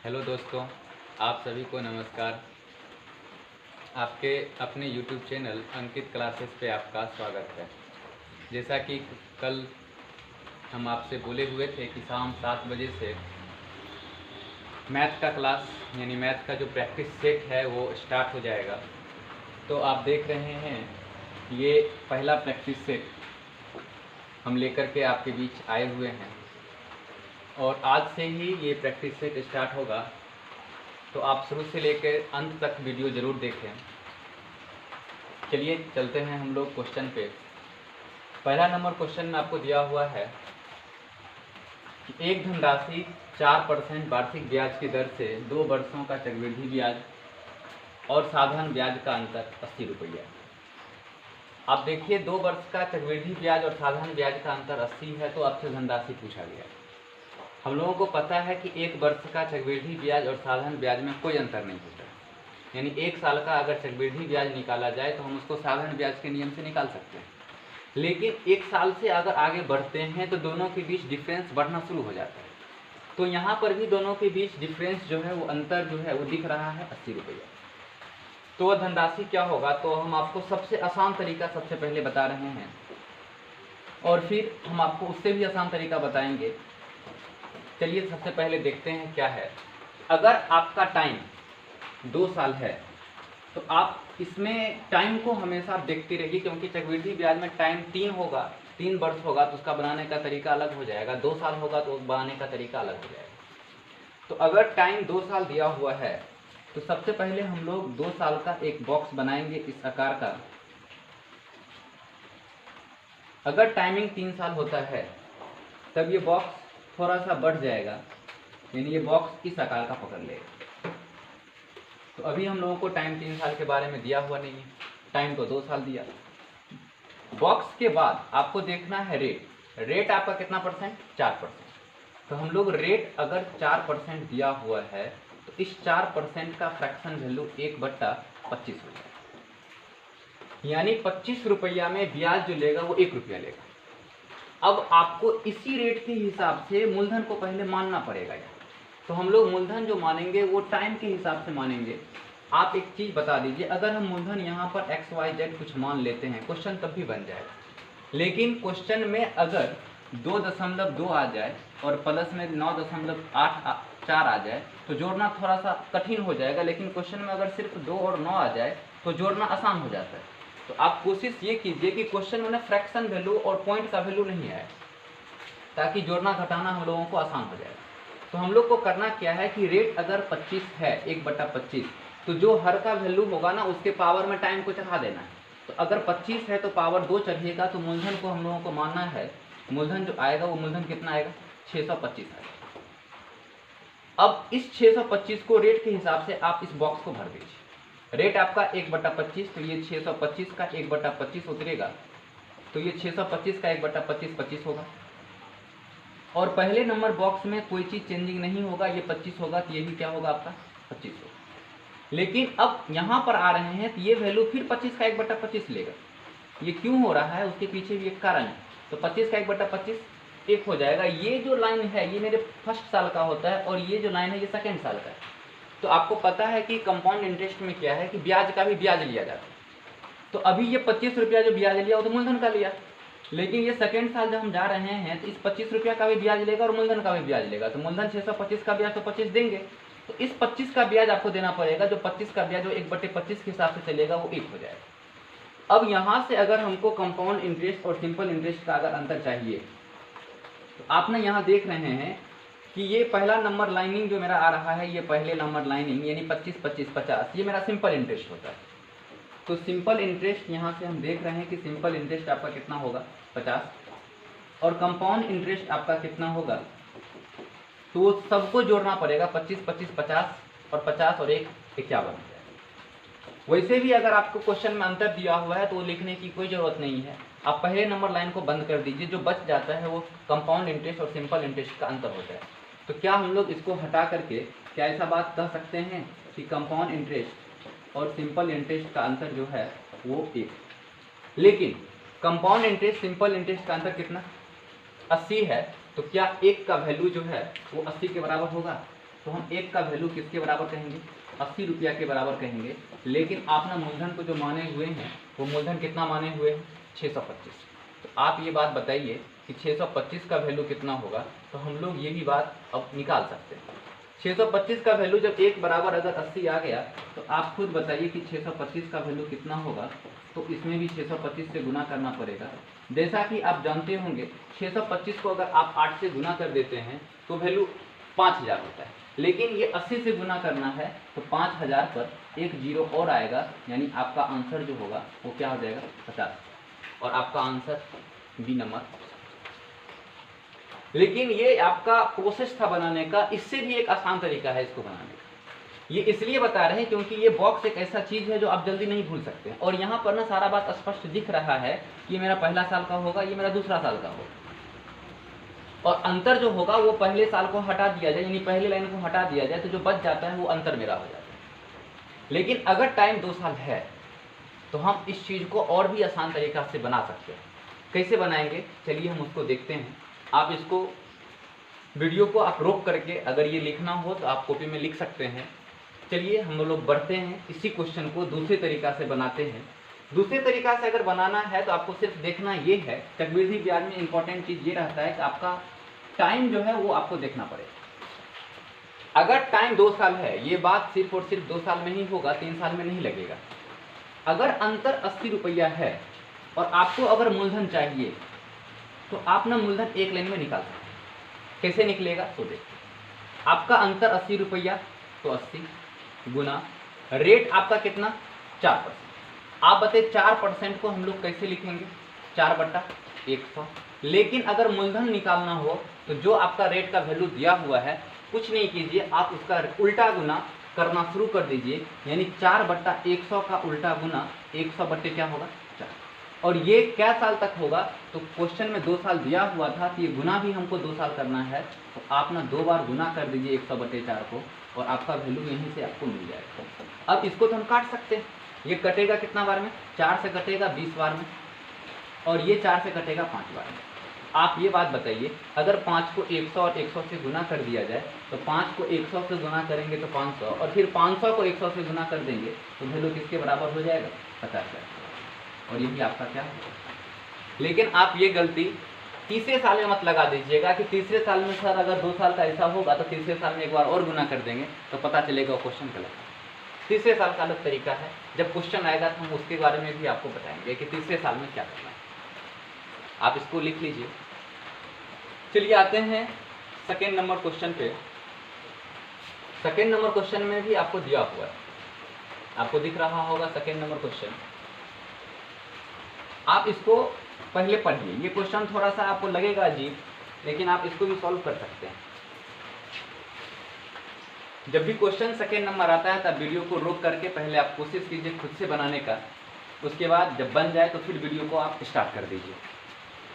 Hello दोस्तों, आप सभी को नमस्कार। आपके अपने YouTube चैनल अंकित क्लासेस पे आपका स्वागत है। जैसा कि कल हम आपसे बोले हुए थे कि शाम 7 बजे से मैथ का क्लास यानी मैथ का जो प्रैक्टिस सेट है वो स्टार्ट हो जाएगा। तो आप देख रहे हैं ये पहला प्रैक्टिस सेट हम लेकर के आपके बीच आए हुए हैं और आज से ही ये प्रैक्टिस सेट स्टार्ट होगा। तो आप शुरू से लेकर अंत तक वीडियो ज़रूर देखें। चलिए चलते हैं हम लोग क्वेश्चन पे। पहला नंबर क्वेश्चन में आपको दिया हुआ है कि एक धनराशि 4% वार्षिक ब्याज की दर से 2 वर्षों का चक्रवृद्धि ब्याज और साधारण ब्याज का अंतर 80 रुपया। आप देखिए 2 वर्ष का चक्रवृद्धि ब्याज और साधारण ब्याज का अंतर 80 है, तो आपसे धनराशि पूछा गया। हम लोगों को पता है कि 1 वर्ष का चक्रवृद्धि ब्याज और साधारण ब्याज में कोई अंतर नहीं होता, यानी 1 साल का अगर चक्रवृद्धि ब्याज निकाला जाए तो हम उसको साधारण ब्याज के नियम से निकाल सकते हैं। लेकिन 1 साल से अगर आगे बढ़ते हैं तो दोनों के बीच डिफरेंस बढ़ना शुरू हो जाता है। तो यहाँ पर भी दोनों के बीच डिफरेंस जो है वो अंतर जो है वो दिख रहा है 80 रुपया। तो वह धनराशि क्या होगा, तो हम आपको सबसे आसान तरीका सबसे पहले बता रहे हैं और फिर हम आपको उससे भी आसान तरीका बताएंगे। चलिए सबसे पहले देखते हैं क्या है। अगर आपका टाइम 2 साल है तो आप इसमें टाइम को हमेशा आप देखते रहिए, क्योंकि चक्रवृद्धि ब्याज में टाइम 3 होगा, 3 वर्ष होगा तो उसका बनाने का तरीका अलग हो जाएगा। 2 साल होगा तो बनाने का तरीका अलग हो जाएगा। तो अगर टाइम 2 साल दिया हुआ है तो सबसे पहले हम लोग 2 साल का एक बॉक्स बनाएंगे इस आकार का। अगर टाइमिंग 3 साल होता है तब ये बॉक्स थोड़ा सा बढ़ जाएगा, यानी ये बॉक्स इस आकार का पकड़ लेगा। तो अभी हम लोगों को टाइम 3 साल के बारे में दिया हुआ नहीं है, टाइम तो 2 साल दिया। बॉक्स के बाद आपको देखना है रेट। रेट आपका कितना परसेंट? 4%। तो हम लोग रेट अगर 4% दिया हुआ है तो इस 4% का फ्रैक्शन वैल्यू 1/25 हो जाएगा, यानी 25 रुपया में ब्याज जो लेगा वो 1 रुपया लेगा। अब आपको इसी रेट के हिसाब से मूलधन को पहले मानना पड़ेगा। तो हम लोग मूलधन जो मानेंगे वो टाइम के हिसाब से मानेंगे। आप एक चीज़ बता दीजिए, अगर हम मूलधन यहाँ पर XYZ कुछ मान लेते हैं, क्वेश्चन तब भी बन जाएगा। लेकिन क्वेश्चन में अगर 2.2 आ जाए और प्लस में 9.84 आ जाए तो जोड़ना थोड़ा सा कठिन हो जाएगा। लेकिन क्वेश्चन में अगर सिर्फ 2 और 9 आ जाए तो जोड़ना आसान हो जाता है। तो आप कोशिश ये कीजिए कि क्वेश्चन में फ्रैक्शन वैल्यू और पॉइंट का वैल्यू नहीं आए, ताकि जोड़ना घटाना हम लोगों को आसान हो जाए। तो हम लोग को करना क्या है कि रेट अगर 25 है 1/25, तो जो हर का वैल्यू होगा ना उसके पावर में टाइम को चढ़ा देना है। तो अगर 25 है तो पावर 2 चढ़िएगा, तो मूलधन को हम लोगों को मानना है, मूलधन जो आएगा वो मूलधन कितना आएगा? 625 आएगा। अब इस 625 को रेट के हिसाब से आप इस बॉक्स को भर दीजिए। रेट आपका 1/25, तो ये 625 का 1/25 उतरेगा, तो ये 625 का 1/25 25 होगा। और पहले नंबर बॉक्स में कोई चीज़ चेंजिंग नहीं होगा, ये 25 होगा, तो ये भी क्या होगा आपका? 25 होगा। लेकिन अब यहाँ पर आ रहे हैं तो ये वैल्यू फिर 25 का 1/25 लेगा। ये क्यों हो रहा है, उसके पीछे भी एक कारण है। तो 25 का 1/25 1 हो जाएगा। ये जो लाइन है ये मेरे फर्स्ट साल का होता है और ये जो लाइन है ये सेकेंड साल का है। तो आपको पता है कि कंपाउंड इंटरेस्ट में क्या है कि ब्याज का भी ब्याज लिया जाता है। तो अभी ये 25 रुपया जो ब्याज लिया वो तो मूलधन का लिया, लेकिन ये सेकेंड साल जब हम जा रहे हैं तो इस 25 रुपया का भी ब्याज लेगा और मूलधन का भी ब्याज लेगा। तो मूलधन 625 का ब्याज तो 25 देंगे, तो इस 25 का ब्याज आपको देना पड़ेगा। जो 25 का ब्याज जो 1/25 के हिसाब से चलेगा वो 1 हो जाएगा। अब यहाँ से अगर हमको कंपाउंड इंटरेस्ट और सिंपल इंटरेस्ट का अगर अंतर चाहिए तो आपने यहाँ देख रहे हैं कि ये पहला नंबर लाइनिंग जो मेरा आ रहा है, ये पहले नंबर लाइनिंग यानी 25 25 50, ये मेरा सिंपल इंटरेस्ट होता है। तो सिंपल इंटरेस्ट यहाँ से हम देख रहे हैं कि सिंपल इंटरेस्ट आपका कितना होगा? 50, और कंपाउंड इंटरेस्ट आपका कितना होगा? तो वो सबको जोड़ना पड़ेगा, 25 25 50 और 50 और 1 51। वैसे भी अगर आपको क्वेश्चन में अंतर दिया हुआ है तो वो लिखने की कोई ज़रूरत नहीं है, आप पहले नंबर लाइन को बंद कर दीजिए। जो बच जाता है वो कंपाउंड इंटरेस्ट और सिंपल इंटरेस्ट का अंतर होता है। तो क्या हम लोग इसको हटा करके क्या ऐसा बात कह सकते हैं कि कंपाउंड इंटरेस्ट और सिंपल इंटरेस्ट का अंतर जो है वो 1? लेकिन कंपाउंड इंटरेस्ट सिंपल इंटरेस्ट का अंतर कितना? 80 है, तो क्या 1 का वैल्यू जो है वो 80 के बराबर होगा? तो हम 1 का वैल्यू किसके बराबर कहेंगे, 80 रुपया के बराबर कहेंगे। लेकिन आपने मूलधन को जो माने हुए हैं वो मूलधन कितना माने हुए हैं, 625। तो आप ये बात बताइए कि 625 का वैल्यू कितना होगा, तो हम लोग ये भी बात अब निकाल सकते हैं। 625 का वैल्यू जब 1 बराबर अगर 80 आ गया तो आप खुद बताइए कि 625 का वैल्यू कितना होगा। तो इसमें भी 625 से गुना करना पड़ेगा। जैसा कि आप जानते होंगे 625 को अगर आप 8 से गुना कर देते हैं तो वैल्यू 5000 होता है, लेकिन ये 80 से गुना करना है तो 5000 पर एक जीरो और आएगा, यानी आपका आंसर जो होगा वो क्या हो जाएगा, 50। और आपका आंसर बी नंबर। लेकिन ये आपका प्रोसेस था बनाने का, इससे भी एक आसान तरीका है इसको बनाने का। ये इसलिए बता रहे हैं क्योंकि ये बॉक्स एक ऐसा चीज है जो आप जल्दी नहीं भूल सकते हैं। और यहाँ पर ना सारा बात स्पष्ट दिख रहा है कि मेरा पहला साल का होगा, ये मेरा दूसरा साल का होगा, और अंतर जो होगा वो पहले साल को हटा दिया जाए, यानी पहले लाइन को हटा दिया जाए तो जो बच जाता है वो अंतर मेरा हो जाता है। लेकिन अगर टाइम 2 साल है तो हम इस चीज को और भी आसान तरीका से बना सकते हैं। कैसे बनाएंगे, चलिए हम उसको देखते हैं। आप इसको वीडियो को आप रोक करके अगर ये लिखना हो तो आप कॉपी में लिख सकते हैं। चलिए हम लोग बढ़ते हैं, इसी क्वेश्चन को दूसरे तरीका से बनाते हैं। दूसरे तरीका से अगर बनाना है तो आपको सिर्फ देखना ये है, चक्रवृद्धि ब्याज में इंपॉर्टेंट चीज ये रहता है कि आपका टाइम जो है वो आपको देखना पड़ेगा। अगर टाइम 2 साल है, ये बात सिर्फ और सिर्फ 2 साल में ही होगा, 3 साल में नहीं लगेगा। अगर अंतर 80 रुपया है और आपको अगर मूलधन चाहिए तो आप ना मूलधन एक लाइन में निकाल सकते हैं। कैसे निकलेगा तो देखिए, आपका अंतर 80 रुपया तो 80 गुना रेट आपका कितना, 4%। आप बताइए 4% को हम लोग कैसे लिखेंगे, 4/100। लेकिन अगर मूलधन निकालना हो तो जो आपका रेट का वैल्यू दिया हुआ है, कुछ नहीं कीजिए, आप उसका उल्टा गुना करना शुरू कर दीजिए, यानी 4/100 का उल्टा गुना 100 बट्टे क्या होगा, 4। और ये क्या साल तक होगा, तो क्वेश्चन में 2 साल दिया हुआ था, तो ये गुना भी हमको 2 साल करना है, तो आप ना 2 बार गुना कर दीजिए 100/4 को, और आपका वैल्यू यहीं से आपको मिल जाएगा। अब इसको तो हम काट सकते हैं, ये कटेगा कितना बार में, 4 से कटेगा 20 बार में, और ये 4 से कटेगा 5 बार में। आप ये बात बताइए, अगर 5 को 100 और 100 से गुना कर दिया जाए तो 5 को 100 से गुना करेंगे तो 500, और फिर 500 को 100 से गुना कर देंगे तो वैल्यू किसके बराबर हो जाएगा, 50। और ये भी आपका क्या है। लेकिन आप ये गलती तीसरे साल में मत लगा दीजिएगा कि तीसरे साल में सर अगर 2 साल का ऐसा होगा तो तीसरे साल में एक बार और गुना कर देंगे तो पता चलेगा क्वेश्चन गलत है। तीसरे साल का अलग तरीका है, जब क्वेश्चन आएगा तो हम उसके बारे में भी आपको बताएंगे कि तीसरे साल में क्या करना है। आप इसको लिख लीजिए। चलिए आते हैं सेकेंड नंबर क्वेश्चन पे। सेकेंड नंबर क्वेश्चन में भी आपको दिया हुआ है, आपको दिख रहा होगा सेकेंड नंबर क्वेश्चन। आप इसको पहले पढ़िए, ये क्वेश्चन थोड़ा सा आपको लगेगा अजीब, लेकिन आप इसको भी सॉल्व कर सकते हैं। जब भी क्वेश्चन सेकेंड नंबर आता है तब वीडियो को रोक करके पहले आप कोशिश कीजिए खुद से बनाने का, उसके बाद जब बन जाए तो फिर वीडियो को आप स्टार्ट कर दीजिए।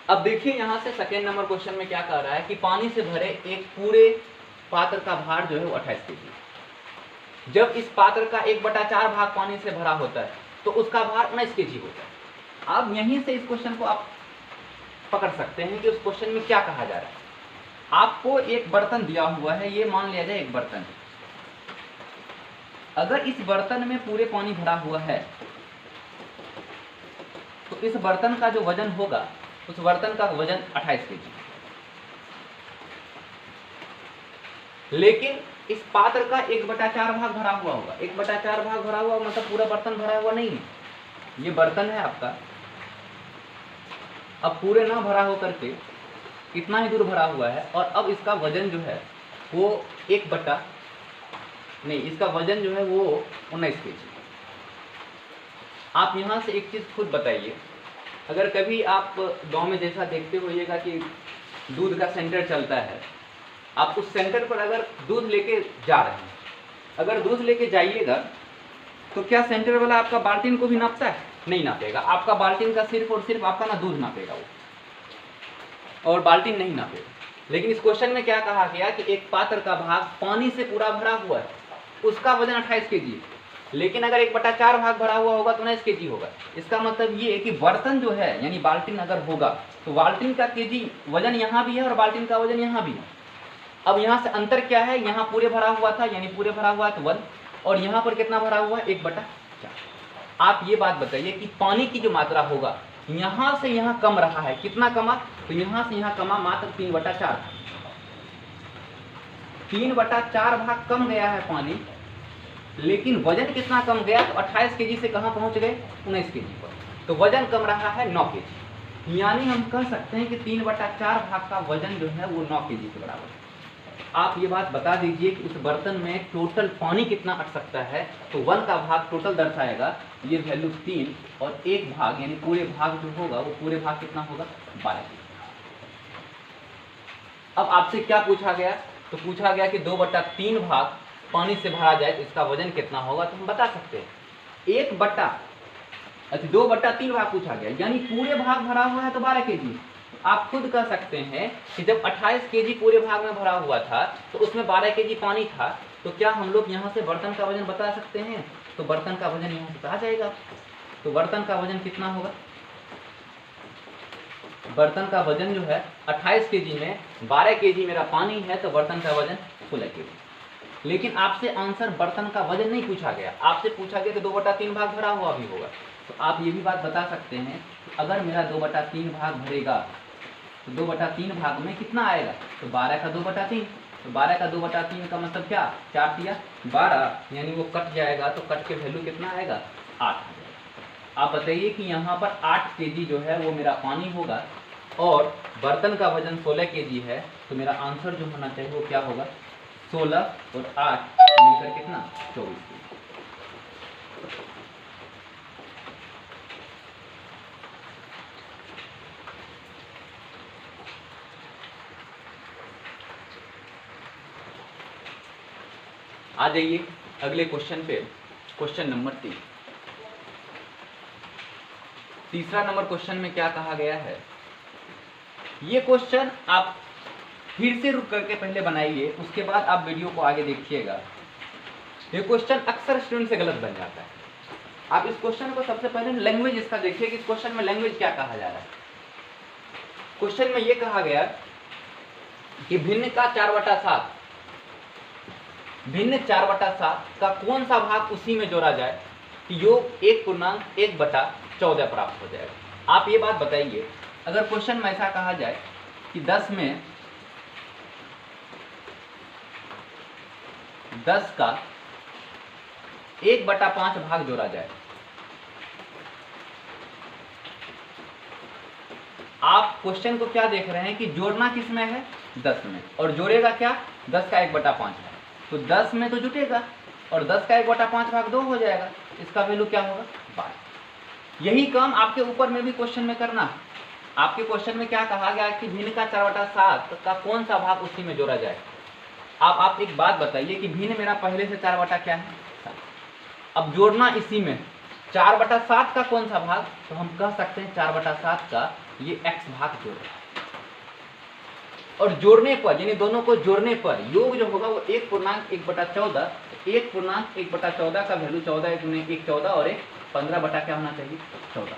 अब देखिए यहाँ से सेकेंड नंबर क्वेश्चन में क्या कह रहा है कि पानी से भरे एक पूरे पात्र का भार जो है वो 28 kg। जब इस पात्र का 1/4 भाग पानी से भरा होता है तो उसका भार 19 kg होता है। आप यहीं से इस क्वेश्चन को आप पकड़ सकते हैं कि उस क्वेश्चन में क्या कहा जा रहा है। आपको एक बर्तन दिया हुआ है, ये मान लिया जाए एक बर्तन है। अगर इस बर्तन में पूरे पानी भरा हुआ है तो इस बर्तन का जो वजन होगा, उस बर्तन का वजन 28 kg। लेकिन इस पात्र का 1/4 भाग भरा हुआ होगा। 1/4 भाग भरा हुआ मतलब पूरा बर्तन भरा हुआ नहीं है, ये बर्तन है आपका। अब पूरे ना भरा होकर के इतना ही दूर भरा हुआ है, और अब इसका वजन जो है वो इसका वजन जो है वो 19 kg। आप यहाँ से एक चीज़ खुद बताइए, अगर कभी आप गांव में जैसा देखते होइएगा कि दूध का सेंटर चलता है, आप उस सेंटर पर अगर दूध लेके जा रहे हैं, अगर दूध लेके जाइएगा तो क्या सेंटर वाला आपका बाल्टीन को भी नापता है? नहीं नापेगा। आपका बाल्टीन का सिर्फ और सिर्फ आपका ना दूध नापेगा वो, और बाल्टीन नहीं नापेगा। लेकिन इस क्वेश्चन में क्या कहा गया कि एक पात्र का भाग पानी से पूरा भरा हुआ है, उसका वजन 28 kg। लेकिन अगर 1/4 भाग भरा हुआ होगा तो 19 kg होगा। इसका मतलब ये है कि बर्तन जो है, यानी बाल्टीन अगर होगा तो बाल्टीन का केजी वजन यहाँ भी है और बाल्टीन का वजन यहाँ भी है। अब यहाँ से अंतर क्या है, यहाँ पूरे भरा हुआ था यानी पूरे भरा हुआ है तो 1, और यहाँ पर कितना भरा हुआ है 1/4। आप ये बात बताइए कि पानी की जो मात्रा होगा यहाँ से यहाँ कम रहा है, कितना कमा, तो यहाँ से यहाँ कमा मात्र 3/4, 3/4 भाग कम गया है पानी, लेकिन वजन कितना कम गया, तो 28 केजी से कहाँ पहुँच गए 19 केजी पर, तो वजन कम रहा है 9 केजी। यानी हम कह सकते हैं कि 3/4 भाग का वजन जो है वो 9 केजी के बराबर है। आप ये बात बता दीजिए कि उस बर्तन में टोटल पानी कितना अट सकता है, तो 1 का भाग टोटल दर्शाएगा, ये वैल्यू 3, और 1 भाग यानी पूरे भाग जो होगा वो पूरे भाग कितना होगा 12। अब आपसे क्या पूछा गया, तो पूछा गया कि 2/3 भाग पानी से भरा जाए तो इसका वजन कितना होगा, तो हम बता सकते हैं 2/3 भाग पूछा गया यानी पूरे भाग भरा हुआ है तो 12 केजी। आप खुद कह सकते हैं कि जब 28 केजी पूरे भाग में भरा हुआ था तो उसमें 12 केजी पानी था, तो क्या हम लोग यहाँ से बर्तन का वजन बता सकते हैं, तो बर्तन का वजन यहाँ से आ जाएगा। तो बर्तन का वजन कितना होगा, बर्तन का वजन जो है 28 केजी में 12 केजी मेरा पानी है, तो बर्तन का वजन 16 केजी। लेकिन आपसे आंसर बर्तन का वजन नहीं पूछा गया, आपसे पूछा गया कि 2/3 भाग भरा हुआ भी होगा। तो आप ये भी बात बता सकते हैं कि अगर मेरा 2/3 भाग भरेगा तो 2/3 भाग में कितना आएगा, तो 12 का 2/3, तो 12 का 2/3 का मतलब क्या, 4 दिया 12, यानी वो कट जाएगा, तो कट के वैल्यू कितना आएगा 8। आप बताइए कि यहाँ पर 8 केजी जो है वो मेरा पानी होगा और बर्तन का वजन 16 केजी है, तो मेरा आंसर जो होना चाहिए वो क्या होगा, 16 और 8 मिलकर कितना 24 केजी। आ जाइए अगले क्वेश्चन पे, क्वेश्चन नंबर 3। तीसरा नंबर क्वेश्चन में क्या कहा गया है, ये क्वेश्चन आप फिर से रुक करके पहले बनाइए, उसके बाद आप वीडियो को आगे देखिएगा। ये क्वेश्चन अक्सर स्टूडेंट से गलत बन जाता है। आप इस क्वेश्चन को सबसे पहले लैंग्वेज इसका देखिए कि इस क्वेश्चन में लैंग्वेज क्या कहा जा रहा है। क्वेश्चन में ये कहा गया कि भिन्न का 4/7, भिन्न 4/7 का कौन सा भाग उसी में जोड़ा जाए कि योग 1/1/14 प्राप्त हो जाएगा। आप ये बात बताइए, अगर क्वेश्चन में ऐसा कहा जाए कि 10 में 10 का 1/5 भाग जोड़ा जाए, आप क्वेश्चन को क्या देख रहे हैं कि जोड़ना किस में है 10 में, और जोड़ेगा क्या 10 का 1/5 है, तो 10 में तो जुटेगा और 10 का 1/5 भाग 2 हो जाएगा, इसका वैल्यू क्या होगा 12। यही काम आपके ऊपर में भी क्वेश्चन में करना है। आपके क्वेश्चन में क्या कहा गया कि भिन्न का 4/7 का कौन सा भाग उसी में जोड़ा जाए। आप एक बात बताइए कि भिन्न मेरा पहले से 4 क्या है 7, अब जोड़ना इसी में 4/7 का कौन सा भाग, तो हम कह सकते हैं 4/7 का ये x भाग जोड़ रहा है, और जोड़ने पर यानी दोनों को जोड़ने पर योग जो होगा वो 1/1/14, 1/1/14 का वैल्यू 14 × 1 14 और 15 क्या होना चाहिए 14।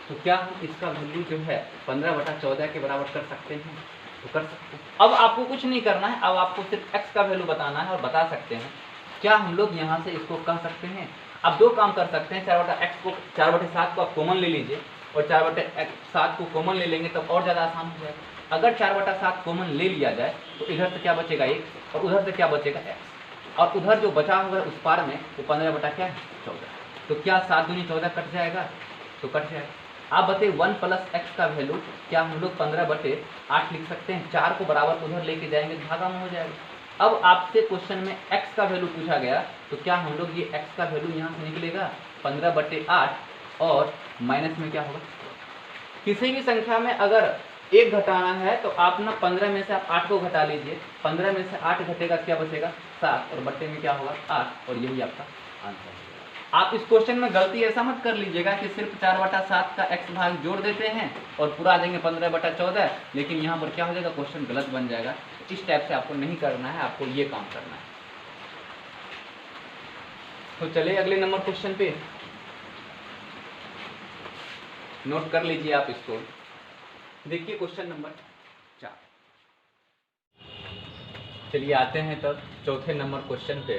तो क्या हम इसका वैल्यू जो है 15/14 के बराबर कर सकते हैं, तो कर सकते हैं। अब आपको कुछ नहीं करना है, अब आपको सिर्फ x का वैल्यू बताना है और बता सकते हैं। क्या हम लोग यहाँ से इसको कह सकते हैं, अब दो काम कर सकते हैं, 4/7 को आप कॉमन ले लीजिए और 4/7 को कॉमन ले लेंगे तब और ज़्यादा आसान हो जाएगा। अगर 4/7 कॉमन ले लिया जाए तो इधर से क्या बचेगा 1 और उधर से क्या बचेगा x, और उधर जो बचा हुआ है उस पार में वो 15/14। तो क्या 7 दूनी 14 कट जाएगा, तो कट जाएगा। आप बताइए 1 + x का वैल्यू क्या हम लोग 15/8 लिख सकते हैं, 4 को बराबर उधर लेके जाएंगे तो भागा में हो जाएगा। अब आपसे क्वेश्चन में x का वैल्यू पूछा गया, तो क्या हम लोग ये x का वैल्यू यहाँ से निकलेगा 15/8 और माइनस में क्या होगा, किसी भी संख्या में अगर 1 घटाना है तो आप ना 15 में से आप 8 को घटा लीजिए, 15 में से 8 घटेगा क्या बचेगा 7 और बट्टे में क्या होगा 8, और यही आपका आंसर है। आप इस क्वेश्चन में गलती ऐसा मत कर लीजिएगा कि सिर्फ 4/7 का x भाग जोड़ देते हैं और पूरा आ जाएंगे 15/14, लेकिन यहाँ पर क्या हो जाएगा क्वेश्चन गलत बन जाएगा। इस टाइप से आपको नहीं करना है, आपको ये काम करना है। तो चलिए अगले नंबर क्वेश्चन पे, नोट कर लीजिए आप इसको। देखिए क्वेश्चन नंबर 4। चलिए आते हैं तब चौथे नंबर क्वेश्चन पे।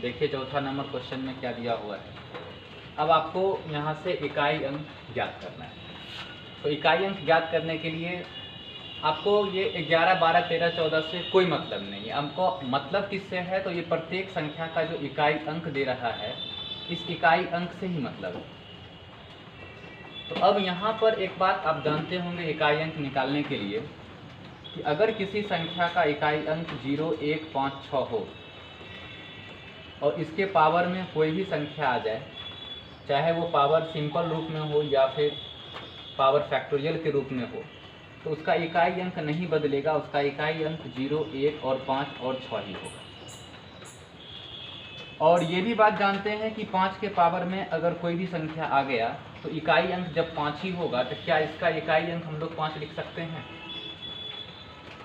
देखिए चौथा नंबर क्वेश्चन में क्या दिया हुआ है। अब आपको यहाँ से इकाई अंक ज्ञात करना है। तो इकाई अंक ज्ञात करने के लिए आपको ये 11, 12, 13, 14 से कोई मतलब नहीं है। हमको मतलब किससे है, तो ये प्रत्येक संख्या का जो इकाई अंक दे रहा है, इस इकाई अंक से ही मतलब है। तो अब यहाँ पर एक बात आप जानते होंगे इकाई अंक निकालने के लिए कि अगर किसी संख्या का इकाई अंक 0, 1, 5, 6 हो और इसके पावर में कोई भी संख्या आ जाए, चाहे वो पावर सिंपल रूप में हो या फिर पावर फैक्टोरियल के रूप में हो, तो उसका इकाई अंक नहीं बदलेगा। उसका इकाई अंक 0, 1 और 5 और 6 ही होगा। और ये भी बात जानते हैं कि 5 के पावर में अगर कोई भी संख्या आ गया तो इकाई अंक जब 5 ही होगा, तो क्या इसका इकाई अंक हम लोग 5 लिख सकते हैं।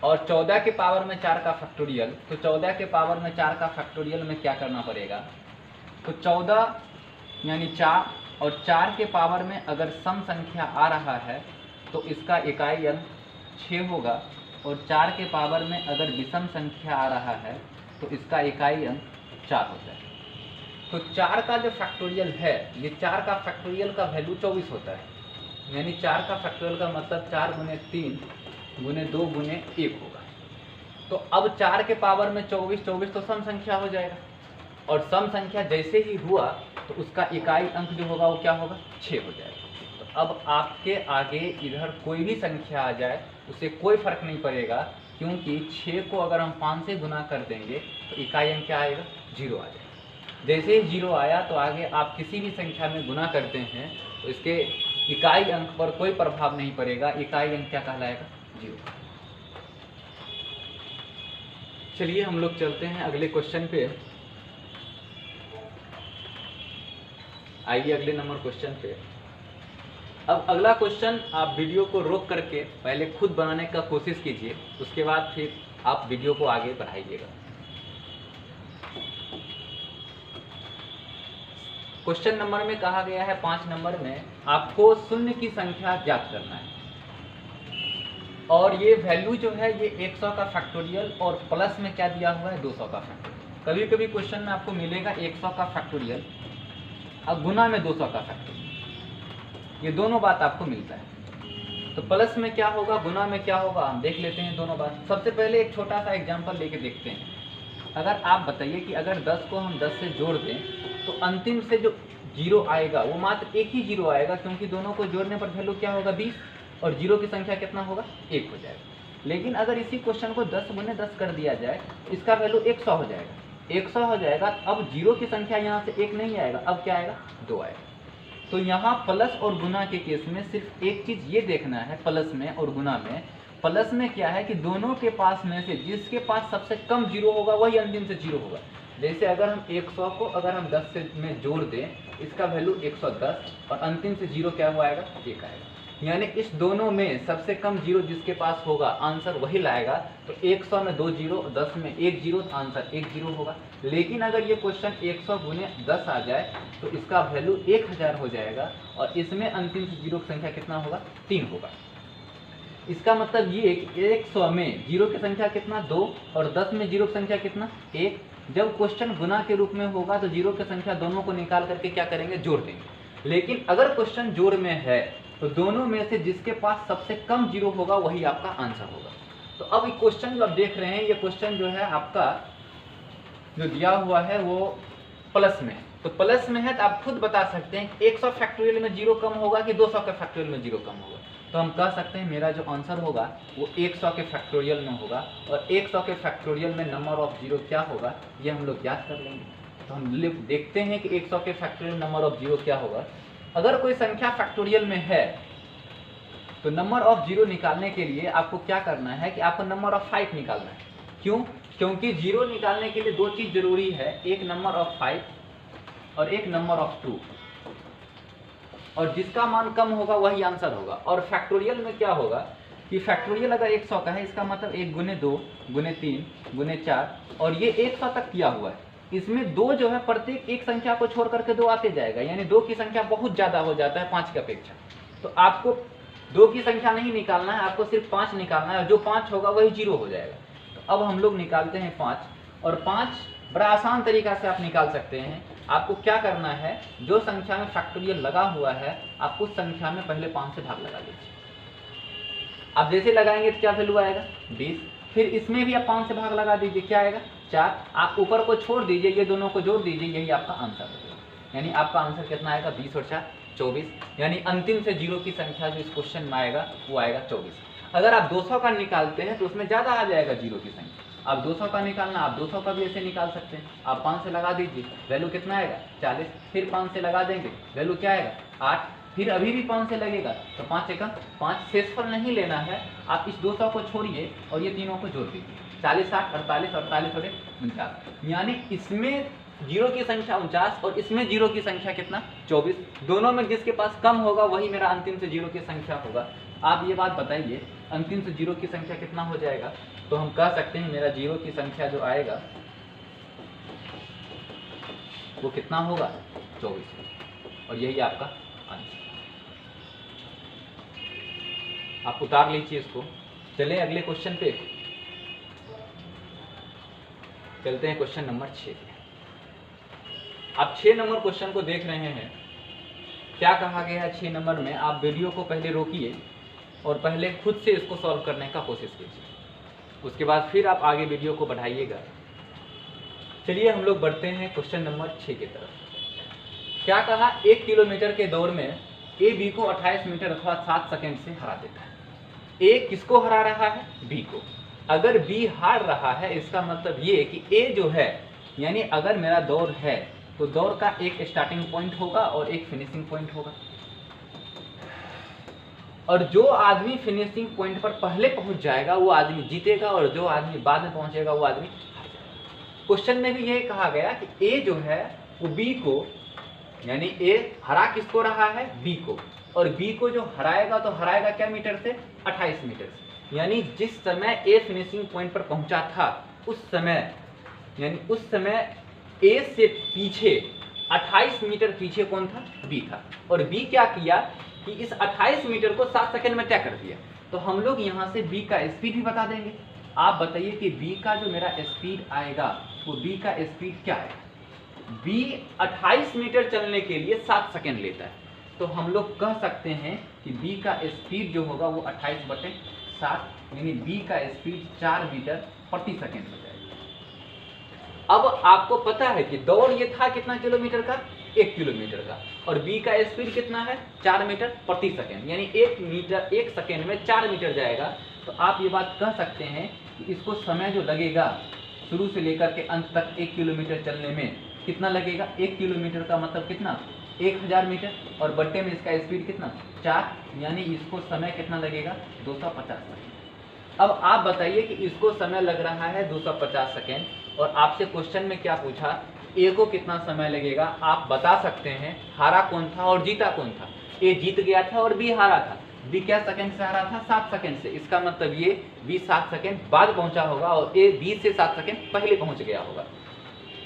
और 14 के पावर में 4 का फैक्टोरियल, तो 14 के पावर में 4 का फैक्टोरियल में क्या करना पड़ेगा, तो 14 यानी 4 और 4 के पावर में अगर सम संख्या आ रहा है तो इसका इकाई अंक 6 होगा। और 4 के पावर में अगर विषम संख्या आ रहा है तो इसका इकाई अंक 4 होता है। तो 4 का जो फैक्टोरियल है, ये 4 का फैक्टोरियल का वैल्यू 24 होता है। यानी 4 का फैक्टोरियल का मतलब 4 गुने 3 गुने 2 गुने 1 होगा। तो अब 4 के पावर में 24, 24 तो सम संख्या हो जाएगा। और सम संख्या जैसे ही हुआ तो उसका इकाई अंक जो होगा वो क्या होगा, 6 हो जाएगा। तो अब आपके आगे इधर कोई भी संख्या आ जाए उससे कोई फर्क नहीं पड़ेगा, क्योंकि 6 को अगर हम 5 से गुना कर देंगे तो इकाई अंक क्या आएगा, 0 आ जाएगा। जैसे ही 0 आया तो आगे आप किसी भी संख्या में गुना करते हैं तो इसके इकाई अंक पर कोई प्रभाव नहीं पड़ेगा। इकाई अंक क्या कहलाएगा, 0। चलिए हम लोग चलते हैं अगले क्वेश्चन पे। आइए अगले नंबर क्वेश्चन पे। अब अगला क्वेश्चन आप वीडियो को रोक करके पहले खुद बनाने का कोशिश कीजिए, उसके बाद फिर आप वीडियो को आगे बढ़ाइएगा। क्वेश्चन नंबर में कहा गया है 5 नंबर में आपको शून्य की संख्या ज्ञात करना है। और ये वैल्यू जो है ये 100 का फैक्टोरियल और प्लस में क्या दिया हुआ है, 200 का फैक्टोरियल। कभी कभी क्वेश्चन में आपको मिलेगा 100 का फैक्टोरियल और गुना में 200 का फैक्टोरियल, ये दोनों बात आपको मिलता है। तो प्लस में क्या होगा, गुना में क्या होगा, हम देख लेते हैं दोनों बात। सबसे पहले एक छोटा सा एग्जांपल लेके देखते हैं। अगर आप बताइए कि अगर 10 को हम 10 से जोड़ दें तो अंतिम से जो 0 आएगा वो मात्र एक ही 0 आएगा, क्योंकि दोनों को जोड़ने पर वैल्यू क्या होगा, 20, और 0 की संख्या कितना होगा, 1 हो जाएगा। लेकिन अगर इसी क्वेश्चन को 10 गुने 10 कर दिया जाए इसका वैल्यू 100 हो जाएगा, 100 हो जाएगा। अब 0 की संख्या यहाँ से 1 नहीं आएगा, अब क्या आएगा, 2 आएगा। तो यहाँ प्लस और गुना के केस में सिर्फ एक चीज ये देखना है, प्लस में और गुना में। प्लस में क्या है कि दोनों के पास में से जिसके पास सबसे कम 0 होगा वही अंतिम से 0 होगा। जैसे अगर हम 100 को अगर हम 10 से में जोड़ दें, इसका वैल्यू 110 और अंतिम से 0 क्या हुआ आएगा, 1 आएगा। यानी इस दोनों में सबसे कम 0 जिसके पास होगा आंसर वही लाएगा। तो 100 में 2 0, 10 में 1 0, तो आंसर 1 0 होगा। लेकिन अगर ये क्वेश्चन 100 गुने 10 आ जाए तो इसका वैल्यू 1000 हो जाएगा और इसमें अंतिम से 0 की संख्या कितना होगा, 3 होगा। इसका मतलब ये कि 100 में 0 की संख्या कितना, 2, और 10 में 0 की संख्या कितना, 1। जब क्वेश्चन गुना के रूप में होगा तो 0 की संख्या दोनों को निकाल करके क्या करेंगे, जोड़ देंगे। लेकिन अगर क्वेश्चन जोड़ में है तो दोनों में से जिसके पास सबसे कम 0 होगा वही आपका आंसर होगा। तो अब ये क्वेश्चन जो आप देख रहे हैं, ये क्वेश्चन जो है आपका जो दिया हुआ है वो प्लस में है। तो प्लस में है तो आप खुद बता सकते हैं 100 फैक्टोरियल में 0 कम होगा कि 200 के फैक्टोरियल में 0 कम होगा। तो हम कह सकते हैं मेरा जो आंसर होगा वो 100 के फैक्टोरियल में होगा। और 100 के फैक्टोरियल में नंबर ऑफ 0 क्या होगा ये हम लोग याद कर लेंगे। तो हम देखते हैं कि 100 के फैक्टोरियल नंबर ऑफ 0 क्या होगा। अगर कोई संख्या फैक्टोरियल में है तो नंबर ऑफ 0 निकालने के लिए आपको क्या करना है कि आपको नंबर ऑफ 5 निकालना है। क्यों? क्योंकि 0 निकालने के लिए 2 चीज जरूरी है, एक नंबर ऑफ 5 और एक नंबर ऑफ 2, और जिसका मान कम होगा वही आंसर होगा। और फैक्टोरियल में क्या होगा कि फैक्टोरियल अगर 100 का है इसका मतलब 1 गुने 2 गुने 3 गुने 4 और ये 100 तक किया हुआ है। इसमें 2 जो है प्रत्येक एक संख्या को छोड़ करके 2 आते जाएगा, यानी 2 की संख्या बहुत ज्यादा हो जाता है 5 की अपेक्षा। तो आपको 2 की संख्या नहीं निकालना है, आपको सिर्फ 5 निकालना है, और जो 5 होगा वही 0 हो जाएगा। तो अब हम लोग निकालते हैं 5, और 5 बड़ा आसान तरीका से आप निकाल सकते हैं। आपको क्या करना है, जो संख्या में फैक्टोरियल लगा हुआ है आप उस संख्या में पहले 5 से भाग लगा लीजिए। आप जैसे लगाएंगे तो क्या वैल्यू आएगा 20, फिर इसमें भी आप 5 से भाग लगा दीजिए, क्या आएगा 4। आप ऊपर को छोड़ दीजिए, ये दोनों को जोड़ दीजिए, यही आपका आंसर होगा। यानी आपका आंसर कितना आएगा 20 और 4 24, यानी अंतिम से जीरो की संख्या जो इस क्वेश्चन में आएगा वो आएगा 24। अगर आप 200 का निकालते हैं तो उसमें ज़्यादा आ जाएगा जीरो की संख्या। आप 200 का निकालना, आप 200 का भी ऐसे निकाल सकते हैं। आप 5 से लगा दीजिए, वैल्यू कितना आएगा 40, फिर 5 से लगा देंगे, वैल्यू क्या आएगा 8, फिर अभी भी 5 से लगेगा तो 5 एकम 5, शेषफल नहीं लेना है। आप इस 200 को छोड़िए और ये तीनों को जोड़ दीजिए, 40 8 48 48 और 49, यानी इसमें जीरो की संख्या 49 और इसमें जीरो की संख्या कितना 24। दोनों में जिसके पास कम होगा वही मेरा अंतिम से जीरो की संख्या होगा। आप ये बात बताइए अंतिम से जीरो की संख्या कितना हो जाएगा, तो हम कह सकते हैं मेरा जीरो की संख्या जो आएगा वो कितना होगा 24, और यही आपका आंसर। आप उतार लीजिए इसको। चलें अगले क्वेश्चन पे चलते हैं, क्वेश्चन नंबर 6। आप 6 नंबर क्वेश्चन को देख रहे हैं, क्या कहा गया है 6 नंबर में। आप वीडियो को पहले रोकिए और पहले खुद से इसको सॉल्व करने का कोशिश कीजिए, उसके बाद फिर आप आगे वीडियो को बढ़ाइएगा। चलिए हम लोग बढ़ते हैं क्वेश्चन नंबर 6 की तरफ। क्या कहा, 1 किलोमीटर के दौड़ में ए बी को 28 मीटर अथवा 7 सेकंड से हरा देता है। ए किसको हरा रहा है, बी को। अगर बी हार रहा है इसका मतलब ये कि ए जो है, यानी अगर मेरा दौड़ है तो दौड़ का एक स्टार्टिंग पॉइंट होगा और एक फिनिशिंग पॉइंट होगा, और जो आदमी फिनिशिंग पॉइंट पर पहले पहुंच जाएगा वो आदमी जीतेगा, और जो आदमी बाद में पहुंचेगा वो आदमी हार जाएगा। क्वेश्चन में भी यही कहा गया कि ए जो है वो बी को, यानी ए हरा किसको रहा है, बी को, और बी को जो हराएगा तो हराएगा क्या मीटर से, 28 मीटर से। यानी जिस समय ए फिनिशिंग पॉइंट पर पहुंचा था उस समय, यानी उस समय ए से पीछे 28 मीटर पीछे कौन था, बी था। और बी क्या किया कि इस 28 मीटर को 7 सेकंड में तय कर दिया। तो हम लोग यहाँ से बी का स्पीड भी बता देंगे। आप बताइए कि बी का जो मेरा स्पीड आएगा वो बी का स्पीड क्या है। बी 28 मीटर चलने के लिए 7 सेकंड लेता है, तो हम लोग कह सकते हैं कि बी का स्पीड जो होगा वो 28/7, यानी बी का स्पीड 4 मीटर प्रति सेकंड हो जाएगा। अब आपको पता है कि दौड़ ये था कितना किलोमीटर का, 1 किलोमीटर का, और बी का स्पीड कितना है 4 मीटर प्रति सेकंड, यानी 1 सेकंड में 4 मीटर जाएगा। तो आप ये बात कह सकते हैं कि इसको समय जो लगेगा शुरू से लेकर के अंत तक 1 किलोमीटर चलने में कितना लगेगा। 1 किलोमीटर का मतलब कितना, 1000 मीटर, और बट्टे में इसका स्पीड कितना 4, यानी इसको समय कितना लगेगा 250 सेकंड। अब आप बताइए कि इसको समय लग रहा है 250 सेकंड, और आपसे क्वेश्चन में क्या पूछा, ए को कितना समय लगेगा। आप बता सकते हैं हारा कौन था और जीता कौन था। ए जीत गया था और बी हारा था। बी क्या सेकंड से हारा था, 7 सेकंड से। इसका मतलब ये बी 7 सेकंड बाद पहुंचा होगा और ए बी से 7 सेकंड पहले पहुंच गया होगा।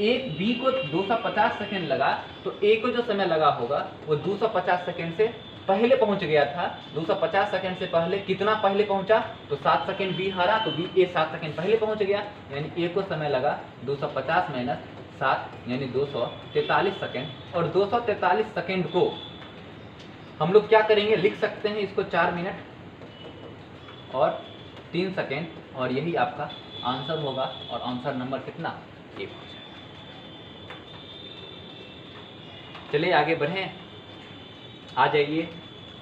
ए बी को 250 सेकंड लगा, तो ए को जो समय लगा होगा वो 250 सेकंड से पहले पहुंच गया था। 250 सेकंड से पहले कितना पहले पहुंचा, तो 7 सेकंड बी हारा, तो बी ए 7 सेकंड पहले पहुंच गया, यानी ए को समय लगा 250 - 7 यानी 243 सेकंड। और 243 सेकंड को हम लोग क्या करेंगे, लिख सकते हैं इसको 4 मिनट और 3 सेकंड, और यही आपका आंसर होगा। और आंसर नंबर कितना, 1 हो जाएगा। चलिए आगे बढ़ें, आ जाइए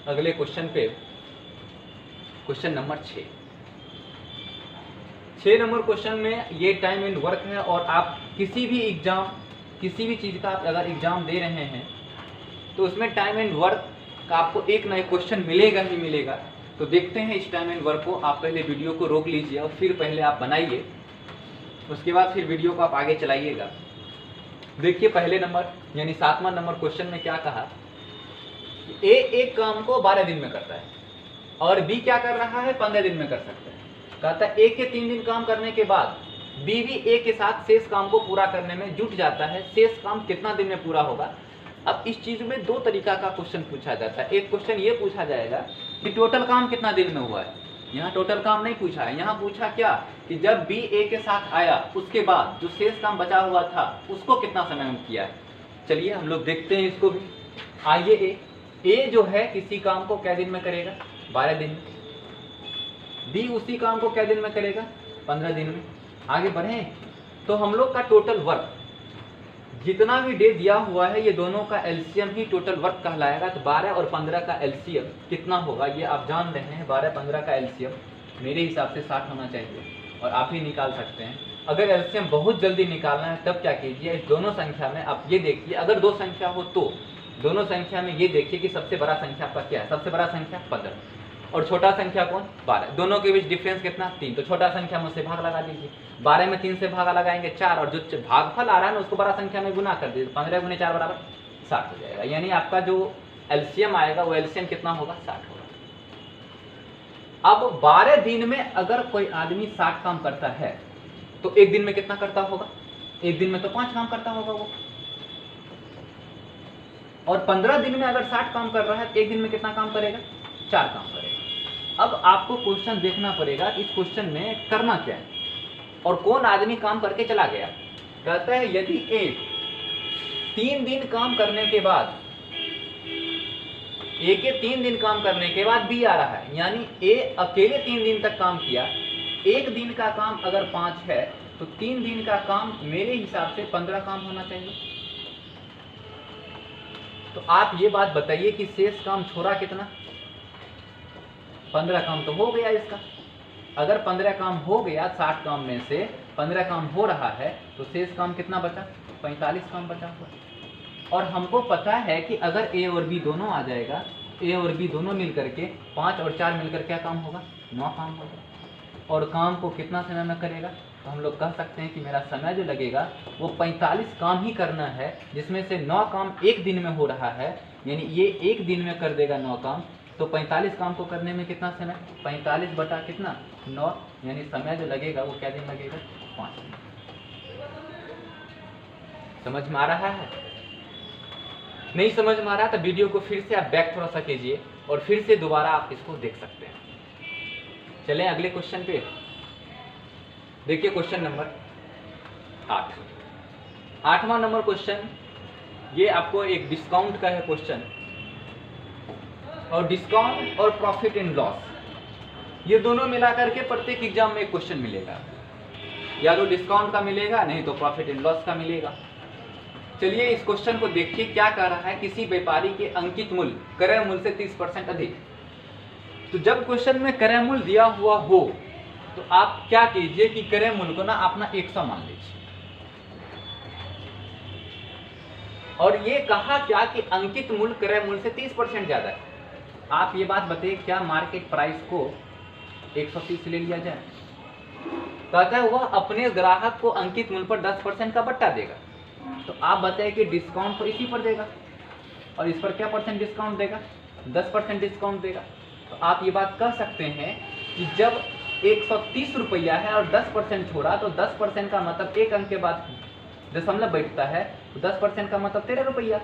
अगले क्वेश्चन पे, क्वेश्चन नंबर 6। 6 नंबर क्वेश्चन में ये टाइम एंड वर्क है, और आप किसी भी एग्जाम, किसी भी चीज़ का आप अगर एग्जाम दे रहे हैं तो उसमें टाइम एंड वर्क का आपको एक ना एक क्वेश्चन मिलेगा ही मिलेगा। तो देखते हैं इस टाइम एंड वर्क को। आप पहले वीडियो को रोक लीजिए और फिर पहले आप बनाइए, उसके बाद फिर वीडियो को आप आगे चलाइएगा। देखिए पहले नंबर यानी 7वां नंबर क्वेश्चन में क्या कहा, ए एक काम को 12 दिन में करता है और बी क्या कर रहा है 15 दिन में कर सकता है। कहता है ए के 3 दिन काम करने के बाद बी भी ए के साथ शेष काम को पूरा करने में जुट जाता है। शेष काम कितना दिन में पूरा होगा। अब इस चीज में 2 तरीका का क्वेश्चन पूछा जाता है। एक क्वेश्चन ये पूछा जाएगा कि टोटल काम कितना दिन में हुआ है, यहाँ टोटल काम नहीं पूछा है, यहाँ पूछा क्या कि जब बी ए के साथ आया उसके बाद जो शेष काम बचा हुआ था उसको कितना समय में किया है। चलिए हम लोग देखते हैं इसको भी। आइए ए जो है किसी काम को क्या दिन में करेगा, 12 दिन में। बी उसी काम को क्या दिन में करेगा, 15 दिन में। आगे बढ़े तो हम लोग का टोटल वर्क जितना भी डे दिया हुआ है ये दोनों का एलसीएम ही टोटल वर्क कहलाएगा। तो 12 और 15 का एलसीएम कितना होगा ये आप जान रहे हैं। 12-15 का एलसीएम मेरे हिसाब से 60 होना चाहिए और आप ही निकाल सकते हैं। अगर एलसीएम बहुत जल्दी निकालना है तब क्या कीजिए, इस दोनों संख्या में आप ये देखिए, अगर 2 संख्या हो तो दोनों संख्या में ये देखिए कि सबसे बड़ा संख्या आपका क्या है। सबसे बड़ा संख्या 15 और छोटा संख्या कौन, 12। दोनों के बीच डिफरेंस कितना, 3। तो छोटा संख्या में से भाग लगा दीजिए। 12 में 3 से भागा लगाएंगे 4 और जो भागफल आ रहा है ना उसको बड़ा संख्या में गुना कर दीजिए। 15 गुने 4 बराबर 60 हो जाएगा। यानी आपका जो एलसीएम आएगा वो एलसीएम कितना होगा, 60 होगा। अब 12 दिन में अगर कोई आदमी 60 काम करता है तो एक दिन में कितना करता होगा, एक दिन में तो 5 काम करता होगा वो। और 15 दिन में अगर 60 काम कर रहा है तो एक दिन में कितना काम करेगा, 4 काम करेगा। अब आपको क्वेश्चन देखना पड़ेगा इस क्वेश्चन में करना क्या है और कौन आदमी काम करके चला गया। कहता है यदि ए 3 दिन काम करने के बाद, ए के 3 दिन काम करने के बाद बी आ रहा है, यानी ए अकेले 3 दिन तक काम किया। एक दिन का काम अगर 5 है तो 3 दिन का काम मेरे हिसाब से 15 काम होना चाहिए। तो आप ये बात बताइए कि शेष काम छोड़ा कितना, 15 काम तो हो गया इसका। अगर 15 काम हो गया, 60 काम में से 15 काम हो रहा है तो शेष काम कितना बचा, 45 काम बचा हुआ। और हमको पता है कि अगर ए और बी दोनों आ जाएगा, ए और बी दोनों मिलकर के 5 और 4 मिलकर क्या काम होगा, 9 काम होगा। और काम को कितना समय में करेगा, तो हम लोग कह सकते हैं कि मेरा समय जो लगेगा वो 45 काम ही करना है, जिसमें से 9 काम एक दिन में हो रहा है। यानी ये एक दिन में कर देगा 9 काम। तो 45 काम को करने में कितना समय, 45 बटा कितना, 9। यानी समय जो लगेगा वो क्या दिन लगेगा, 5 दिन। समझ में आ रहा है? नहीं समझ में आ रहा तो वीडियो को फिर से आप बैक थोड़ा सा कीजिए और फिर से दोबारा आप इसको देख सकते हैं। चलें अगले क्वेश्चन पे। देखिए क्वेश्चन नंबर 8, 8वां नंबर क्वेश्चन। ये आपको एक डिस्काउंट का है क्वेश्चन, और डिस्काउंट और प्रॉफिट एंड लॉस ये दोनों मिलाकर के प्रत्येक एग्जाम में एक क्वेश्चन मिलेगा। या तो डिस्काउंट का मिलेगा, नहीं तो प्रॉफिट एंड लॉस का मिलेगा। चलिए इस क्वेश्चन को देखिए क्या कह रहा है। किसी व्यापारी के अंकित मूल्य क्रय मूल्य से 30% अधिक। तो जब क्वेश्चन में क्रय मूल्य दिया हुआ हो तो आप क्या कीजिए कि क्रय मूल्य को ना अपना 100 मान लीजिए। और ये कहा क्या कि अंकित मूल्य क्रय मूल्य से 30% ज्यादा है। आप ये बात बताइए क्या मार्केट प्राइस को 130 ले लिया जाए? कहता है वह अपने ग्राहक को अंकित मूल्य पर 10% का बट्टा देगा। तो आप बताइए कि डिस्काउंट तो इसी पर देगा और इस पर क्या परसेंट डिस्काउंट देगा, 10% डिस्काउंट देगा। तो आप ये बात कह सकते हैं कि जब 130 रुपया है और 10% छोड़ा तो 10% का मतलब एक अंक के बाद दशमलव बैठता है, तो 10% का मतलब 13 रुपया।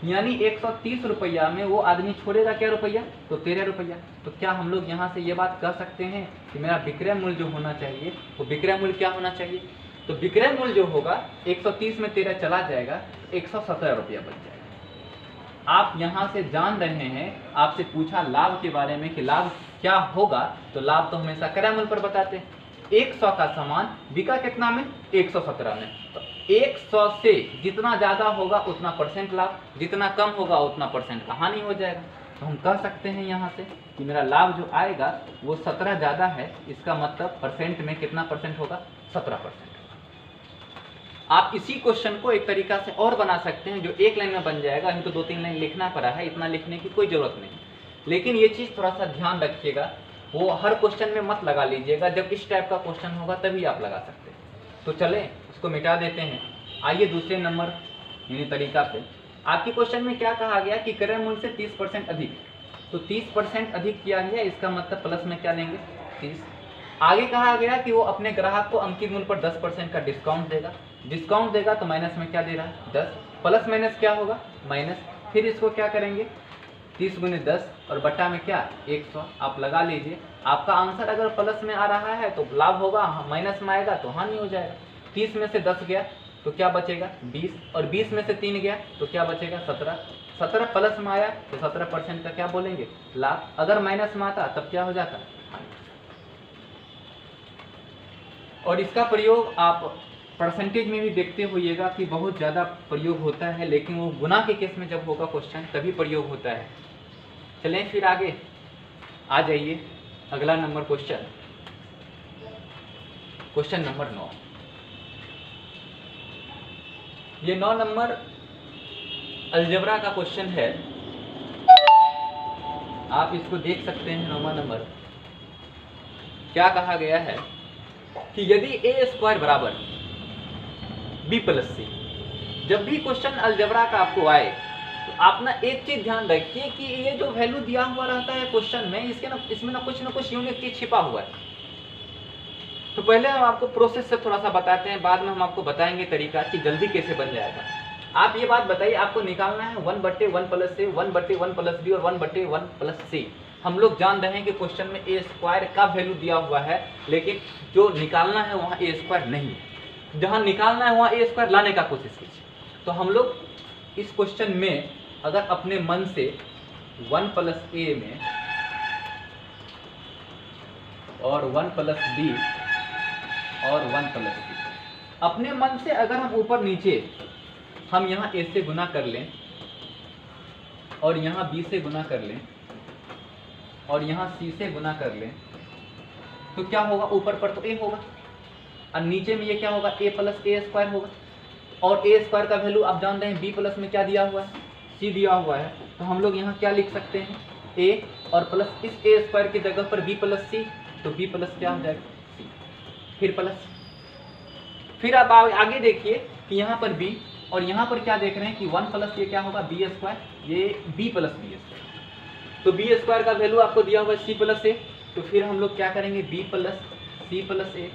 यानी 130 रुपया में वो आदमी छोड़ेगा क्या रुपया, तो 13 रुपया। तो क्या हम लोग यहाँ से ये बात कह सकते हैं कि मेरा विक्रय मूल्य जो होना चाहिए वो विक्रय मूल्य क्या होना चाहिए? तो विक्रय मूल्य जो होगा 130 में 13 चला जाएगा, 117 रुपया बच जाएगा। आप यहाँ से जान रहे हैं, आपसे पूछा लाभ के बारे में कि लाभ क्या होगा, तो लाभ तो हमेशा क्रय मूल्य पर बताते हैं। 100 का सामान बिका कितना में, 117 में। तो 100 से जितना ज्यादा होगा उतना परसेंट लाभ, जितना कम होगा उतना परसेंट का हानि हो जाएगा। तो हम कह सकते हैं यहाँ से कि मेरा लाभ जो आएगा वो 17 ज्यादा है। इसका मतलब परसेंट में कितना परसेंट होगा, 17%। आप इसी क्वेश्चन को एक तरीका से और बना सकते हैं जो एक लाइन में बन जाएगा। इनको 2-3 लाइन लिखना पड़ा है, इतना लिखने की कोई जरूरत नहीं। लेकिन ये चीज थोड़ा सा ध्यान रखिएगा, वो हर क्वेश्चन में मत लगा लीजिएगा। जब इस टाइप का क्वेश्चन होगा तभी आप लगा सकते हैं। तो चले इसको मिटा देते हैं। आइए दूसरे नंबर यानी तरीका पे। आपके क्वेश्चन में क्या कहा गया कि क्रय मूल्य से 30% अधिक। तो 30% अधिक किया गया, इसका मतलब प्लस में क्या लेंगे, 30। आगे कहा गया कि वो अपने ग्राहक को अंकित मूल्य पर 10% का डिस्काउंट देगा। डिस्काउंट देगा तो माइनस में क्या दे रहा है, 10। प्लस माइनस क्या होगा, माइनस। फिर इसको क्या करेंगे, 30 गुने 10 और बट्टा में क्या 100, आप लगा लीजिए। आपका आंसर अगर प्लस में आ रहा है तो लाभ होगा, माइनस में आएगा तो हानि हो जाएगा। 30 में से 10 गया तो क्या बचेगा 20, और 20 में से 3 गया तो क्या बचेगा 17। 17 प्लस में आया तो 17% का क्या बोलेंगे लाभ, अगर माइनस में आता तब क्या हो जाता हानि। और इसका प्रयोग आप परसेंटेज में भी देखते होइएगा कि बहुत ज़्यादा प्रयोग होता है, लेकिन वो गुना के केस में जब होगा क्वेश्चन तभी प्रयोग होता है। चलें फिर आगे आ जाइए, अगला नंबर क्वेश्चन, क्वेश्चन नंबर 9। ये 9 नंबर अलजेब्रा का क्वेश्चन है, आप इसको देख सकते हैं। 9वां नंबर क्या कहा गया है कि यदि ए स्क्वायर बराबर बी प्लस सी, जब भी क्वेश्चन अलजेब्रा का आपको आए तो आप ना एक चीज ध्यान रखिए कि ये जो वैल्यू दिया हुआ रहता है क्वेश्चन में, इसमें ना कुछ यूनिक चीज छिपा हुआ है। तो पहले हम आपको प्रोसेस से थोड़ा सा बताते हैं, बाद में हम आपको बताएंगे तरीका कि जल्दी कैसे बन जाएगा। आप ये बात बताइए, आपको निकालना है 1/1 प्लस ए, 1/1 प्लस बी और 1/1 प्लस सी। हम लोग जान रहे हैं कि क्वेश्चन में ए स्क्वायर का वैल्यू दिया हुआ है, लेकिन जो निकालना है वहाँ ए स्क्वायर नहीं है। जहाँ निकालना है वहाँ ए स्क्वायर लाने का कोशिश कीजिए। तो हम लोग इस क्वेश्चन में अगर अपने मन से 1 प्लस ए में और 1 प्लस बी और 1 प्लस सी, अपने मन से अगर हम ऊपर नीचे हम यहाँ ए से गुना कर लें और यहाँ बी से गुना कर लें और यहाँ सी से गुना कर लें, तो क्या होगा, ऊपर पर तो ए होगा और नीचे में ये क्या होगा ए प्लस ए स्क्वायर होगा। और ए स्क्वायर का वैल्यू आप जान रहे हैं बी प्लस में क्या दिया हुआ है, सी दिया हुआ है। तो हम लोग यहाँ क्या लिख सकते हैं ए और प्लस इस ए स्क्वायर की जगह पर बी प्लस सी, तो बी प्लस क्या हो जाएगा सी, फिर प्लस। फिर आप आगे देखिए कि यहाँ पर बी और यहाँ पर क्या देख रहे हैं कि 1 प्लस ये क्या होगा बी स्क्वायर, ये बी प्लस बी स्क्वायर। तो बी स्क्वायर का वैल्यू आपको दिया हुआ है सी प्लस ए, तो फिर हम लोग क्या करेंगे बी प्लस सी प्लस ए,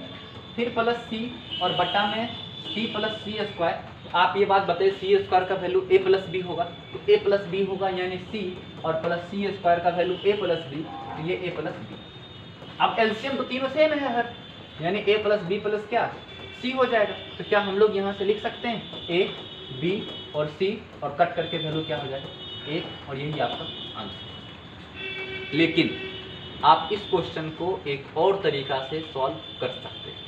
फिर प्लस सी और बट्टा में सी प्लस सी स्क्वायर। आप ये बात बताइए सी स्क्वायर का वैल्यू ए प्लस बी होगा, तो ए प्लस बी होगा यानी सी और प्लस सी स्क्वायर का वैल्यू ए प्लस बी, तो ये ए प्लस बी। अब एलसीएम तो तीनों सेम है हर, यानी ए प्लस बी प्लस क्या सी हो जाएगा। तो क्या हम लोग यहाँ से लिख सकते हैं ए बी और सी और कट करके वैल्यू क्या हो जाएगा 1, और यही आपका आंसर। लेकिन आप इस क्वेश्चन को एक और तरीका से सॉल्व कर सकते हैं।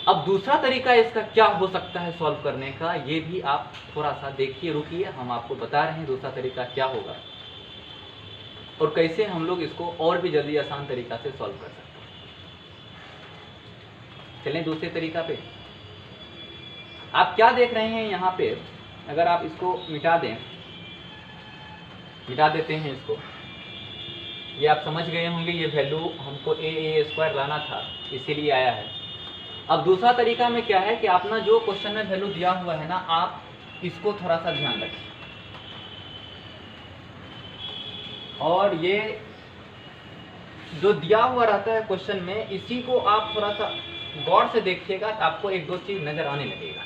अब दूसरा तरीका इसका क्या हो सकता है सॉल्व करने का, ये भी आप थोड़ा सा देखिए, रुकिए, हम आपको बता रहे हैं दूसरा तरीका क्या होगा और कैसे हम लोग इसको और भी जल्दी आसान तरीका से सॉल्व कर सकते हैं। चलें दूसरे तरीका पे। आप क्या देख रहे हैं यहाँ पे, अगर आप इसको मिटा देते हैं इसको, ये आप समझ गए होंगे ये वैल्यू हमको ए स्क्वायर लाना था इसीलिए आया है। अब दूसरा तरीका में क्या है कि आपने जो क्वेश्चन में वैल्यू दिया हुआ है ना, आप इसको थोड़ा सा ध्यान रखिए और ये जो दिया हुआ रहता है क्वेश्चन में, इसी को आप थोड़ा सा गौर से देखिएगा तो आपको एक दो चीज नजर आने लगेगा।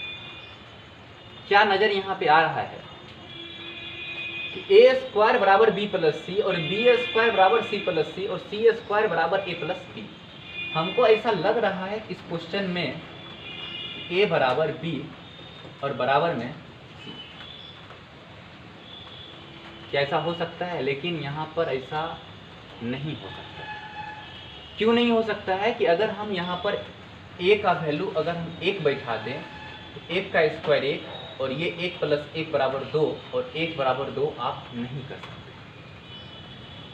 क्या नजर यहाँ पे आ रहा है कि ए स्क्वायर बराबर बी प्लस सी और बी स्क्वायर बराबर सी प्लस सी और सी स्क्वायर बराबर ए प्लस बी। हमको ऐसा लग रहा है इस क्वेश्चन में ए बराबर बी और बराबर में सी, क्या ऐसा हो सकता है? लेकिन यहाँ पर ऐसा नहीं हो सकता है। क्यों नहीं हो सकता है कि अगर हम यहाँ पर ए का वैल्यू अगर हम 1 बैठा दें तो 1 का स्क्वायर 1 और ये 1 प्लस 1 बराबर 2 और 1 बराबर 2 आप नहीं कर सकते।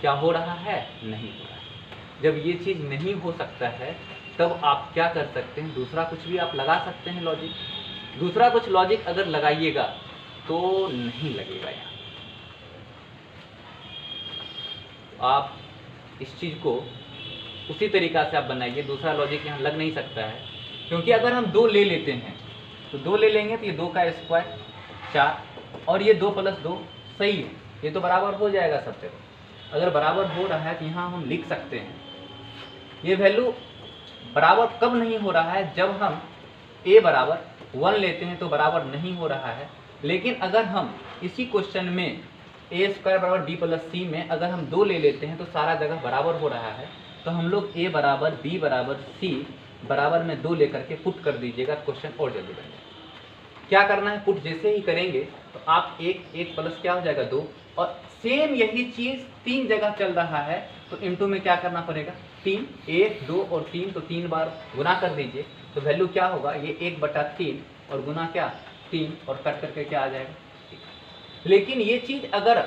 क्या हो रहा है? नहीं हो रहा है। जब ये चीज़ नहीं हो सकता है तब आप क्या कर सकते हैं, दूसरा कुछ भी आप लगा सकते हैं लॉजिक। दूसरा कुछ लॉजिक अगर लगाइएगा तो नहीं लगेगा यहाँ। आप इस चीज़ को उसी तरीक़ा से आप बनाइए, दूसरा लॉजिक यहाँ लग नहीं सकता है। क्योंकि अगर हम 2 ले लेते हैं तो 2 ले लेंगे तो ये 2 का स्क्वायर 4 और ये 2 प्लस 2 सही है, ये तो बराबर हो जाएगा सब जगह। अगर बराबर हो रहा है तो यहाँ हम लिख सकते हैं। ये वैल्यू बराबर कब नहीं हो रहा है? जब हम a बराबर 1 लेते हैं तो बराबर नहीं हो रहा है। लेकिन अगर हम इसी क्वेश्चन में ए स्क्वायर बराबर बी प्लस सी में अगर हम 2 ले लेते हैं तो सारा जगह बराबर हो रहा है, तो हम लोग ए बराबर बी बराबर सी बराबर में 2 लेकर के पुट कर दीजिएगा, क्वेश्चन और जल्दी बन जाएगा। क्या करना है, पुट जैसे ही करेंगे तो आप एक प्लस क्या हो जाएगा 2, और सेम यही चीज 3 जगह चल रहा है तो इनटू में क्या करना पड़ेगा 3, 1 2 और 3, तो 3 बार गुना कर दीजिए तो वैल्यू क्या होगा, ये 1/3 और गुना क्या 3 और कट करके क्या आ जाएगा। लेकिन ये चीज अगर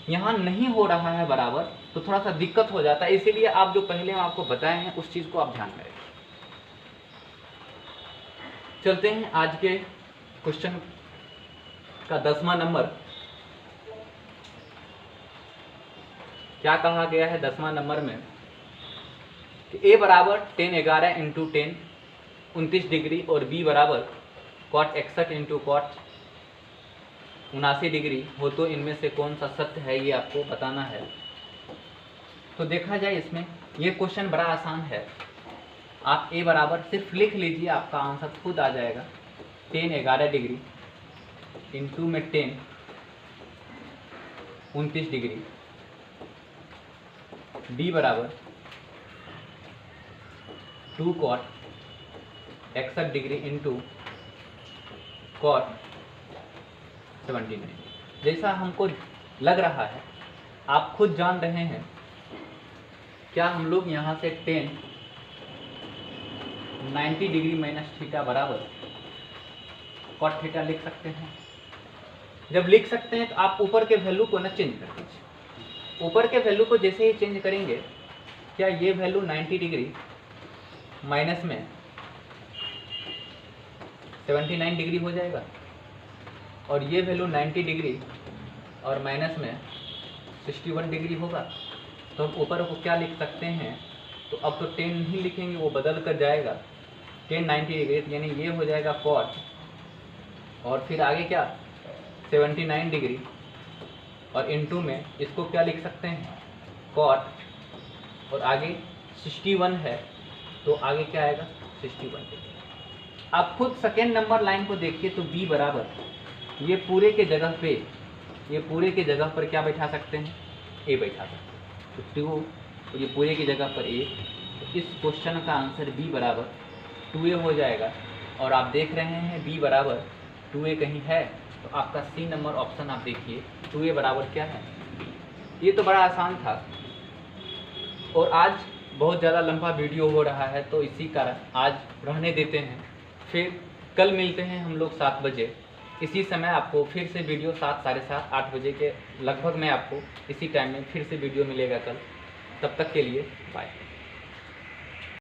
यहाँ नहीं हो रहा है बराबर तो थोड़ा सा दिक्कत हो जाता है, इसीलिए आप जो पहले आपको बताए हैं उस चीज को आप ध्यान में रखें। चलते हैं आज के क्वेश्चन का 10वां नंबर। क्या कहा गया है 10वां नंबर में कि a बराबर 10/11 इंटू 10 29 डिग्री और b बराबर cot 61 इंटू cot 79 डिग्री हो तो इनमें से कौन सा सत्य है, ये आपको बताना है। तो देखा जाए इसमें ये क्वेश्चन बड़ा आसान है। आप a बराबर सिर्फ लिख लीजिए, आपका आंसर खुद आ जाएगा। 10/11 डिग्री इंटू में 10 29 डिग्री, b बराबर 2 cot 61 डिग्री इंटू cot 79। जैसा हमको लग रहा है आप खुद जान रहे हैं, क्या हम लोग यहाँ से 90 डिग्री माइनस थीटा बराबर cot थीटा लिख सकते हैं। जब लिख सकते हैं तो आप ऊपर के वैल्यू को ना चेंज कर दीजिए। ऊपर के वैल्यू को जैसे ही चेंज करेंगे, क्या ये वैल्यू 90 डिग्री माइनस में 79 डिग्री हो जाएगा, और ये वैल्यू 90 डिग्री और माइनस में 61 डिग्री होगा। तो हम ऊपर को क्या लिख सकते हैं, तो अब तो 10 नहीं लिखेंगे, वो बदल कर जाएगा 10 90 डिग्री, यानी ये हो जाएगा cot, और फिर आगे क्या 79 डिग्री, और इनटू में इसको क्या लिख सकते हैं cot, और आगे 61 है तो आगे क्या आएगा 61 डिग्री। आप खुद सेकेंड नंबर लाइन को देखिए तो b बराबर ये पूरे के जगह पे, ये पूरे के जगह पर क्या बैठा सकते हैं a बैठा सकते हैं, तो ये पूरे की जगह पर a, तो इस क्वेश्चन का आंसर b बराबर 2a हो जाएगा। और आप देख रहे हैं b बराबर 2a कहीं है, तो आपका सी नंबर ऑप्शन आप देखिए 2a बराबर क्या है। ये तो बड़ा आसान था, और आज बहुत ज़्यादा लंबा वीडियो हो रहा है तो इसी कारण आज रहने देते हैं। फिर कल मिलते हैं हम लोग 7 बजे इसी समय, आपको फिर से वीडियो 7 साढ़े 7 8 बजे के लगभग में आपको इसी टाइम में फिर से वीडियो मिलेगा कल। तब तक के लिए बाय।